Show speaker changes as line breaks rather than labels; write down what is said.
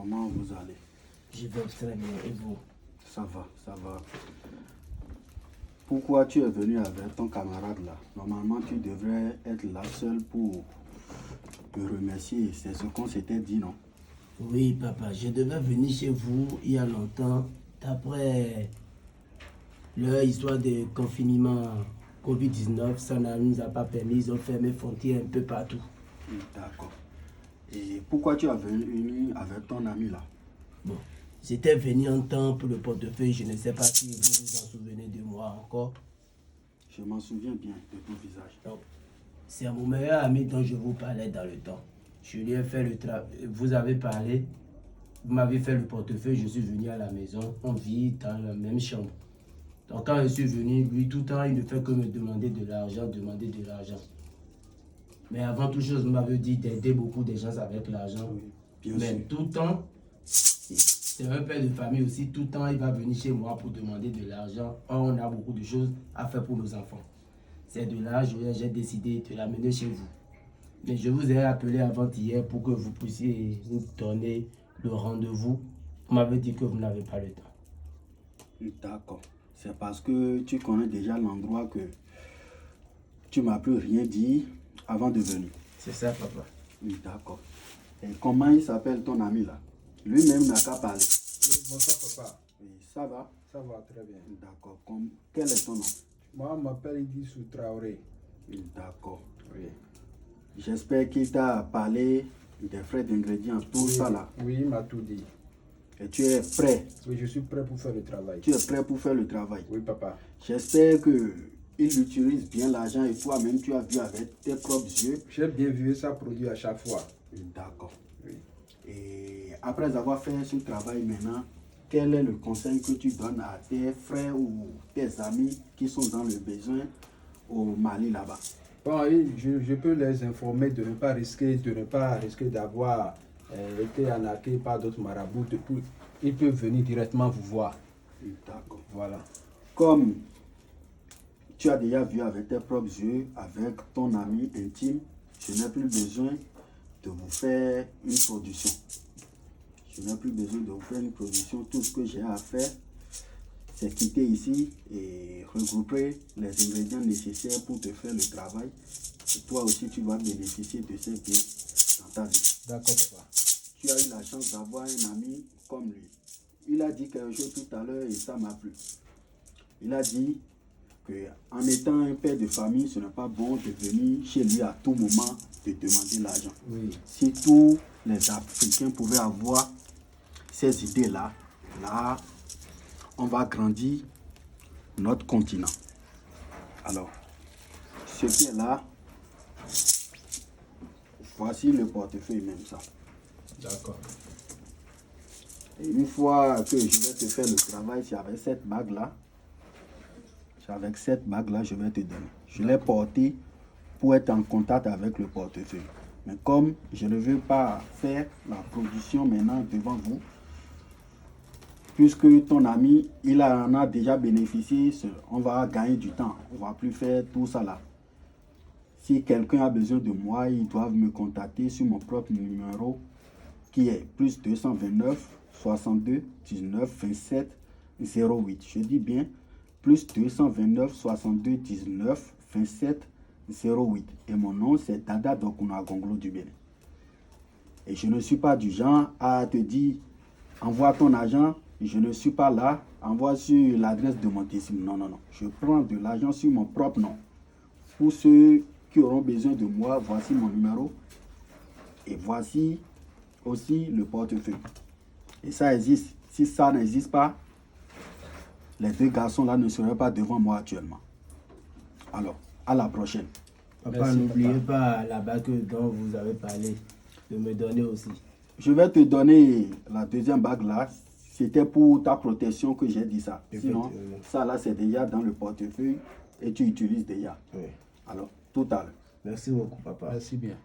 comment vous allez?
Je vais très bien, et vous?
Ça va, ça va. Pourquoi tu es venu avec ton camarade là? Normalement, tu devrais être là seul pour te remercier. C'est ce qu'on s'était dit, non?
Oui, papa, je devais venir chez vous il y a longtemps, d'après leur histoire de confinement Covid-19, ça ne nous a pas permis, ils ont fermé frontières un peu partout.
D'accord. Et pourquoi tu es venu avec ton ami là?
Bon, j'étais venu en temps pour le portefeuille, je ne sais pas si vous vous en souvenez de moi encore.
Je m'en souviens bien de ton visage.
Donc, c'est mon meilleur ami dont je vous parlais dans le temps. Je lui ai fait le travail, vous avez parlé, vous m'avez fait le portefeuille, je suis venu à la maison, on vit dans la même chambre. Donc quand je suis venu, lui tout le temps, il ne fait que me demander de l'argent, demander de l'argent. Mais avant toute chose, vous m'avez dit d'aider beaucoup de gens avec l'argent.
Oui, bien
Mais
sûr.
tout le temps, c'est un père de famille aussi, tout le temps, il va venir chez moi pour demander de l'argent. Or, on a beaucoup de choses à faire pour nos enfants. C'est de là que j'ai décidé de l'amener chez vous. Mais je vous ai appelé avant-hier pour que vous puissiez nous donner le rendez-vous. Vous m'avez dit que vous n'avez pas le temps.
D'accord. C'est parce que tu connais déjà l'endroit que tu m'as plus rien dit avant de venir.
C'est ça, papa.
D'accord. Et comment il s'appelle ton ami là? Lui-même n'a qu'à parler.
Oui, bonsoir papa,
Oui, ça va?
ça va très bien.
D'accord. Quel est ton nom?
Moi, je m'appelle Idissou Traoré.
D'accord.
Oui.
J'espère qu'il t'a parlé des frais d'ingrédients, tout ça là.
Oui, il m'a tout dit.
Et tu es prêt?
Oui, je suis prêt pour faire le travail.
Tu es prêt pour faire le travail?
Oui, papa.
J'espère que il utilise bien l'argent et toi-même tu as vu avec tes propres yeux.
J'ai bien vu ça produit à chaque fois.
D'accord.
Oui.
Et après avoir fait ce travail maintenant, quel est le conseil que tu donnes à tes frères ou tes amis qui sont dans le besoin au Mali là-bas?
Bon, je peux les informer de ne pas risquer d'avoir été arnaqué par d'autres marabouts. Ils peuvent venir directement vous voir.
D'accord.
Voilà.
Comme tu as déjà vu avec tes propres yeux, avec ton ami intime, je n'ai plus besoin de vous faire une production. Je n'ai plus besoin de vous faire une production. Tout ce que j'ai à faire, c'est quitter ici et regrouper les ingrédients nécessaires pour te faire le travail. Et toi aussi, tu vas bénéficier de ces biens dans ta vie.
D'accord, papa.
Tu as eu la chance d'avoir un ami comme lui. Il a dit quelque chose tout à l'heure et ça m'a plu. Il a dit qu'en étant un père de famille, ce n'est pas bon de venir chez lui à tout moment de demander l'argent.
Oui.
Si tous les Africains pouvaient avoir ces idées-là, là, on va grandir notre continent. Alors, ce qui est là, voici le portefeuille même ça.
D'accord.
Et une fois que je vais te faire le travail, c'est avec cette bague-là. C'est avec cette bague-là je vais te donner. Je l'ai portée pour être en contact avec le portefeuille. Mais comme je ne veux pas faire la production maintenant devant vous, puisque ton ami, il en a déjà bénéficié, on va gagner du temps. On ne va plus faire tout ça là. Si quelqu'un a besoin de moi, ils doivent me contacter sur mon propre numéro qui est plus 229 62 19 27 08. Je dis bien plus 229 62 19 27 08. Et mon nom c'est Dada Dokuna Gonglo du Bénin. Et je ne suis pas du genre à te dire envoie ton argent. Je ne suis pas là, envoie sur l'adresse de mon décime. Non, non, non. Je prends de l'argent sur mon propre nom. Pour ceux qui auront besoin de moi, voici mon numéro. Et voici aussi le portefeuille. Et ça existe. Si ça n'existe pas, les deux garçons là ne seraient pas devant moi actuellement. Alors, à la prochaine.
Papa, n'oubliez pas la bague dont vous avez parlé, de me donner aussi.
Je vais te donner la deuxième bague là. C'était pour ta protection que j'ai dit ça. Sinon, ça là c'est déjà dans le portefeuille et tu utilises déjà.
Oui.
Alors, tout à l'heure.
Merci beaucoup, papa.
Merci bien.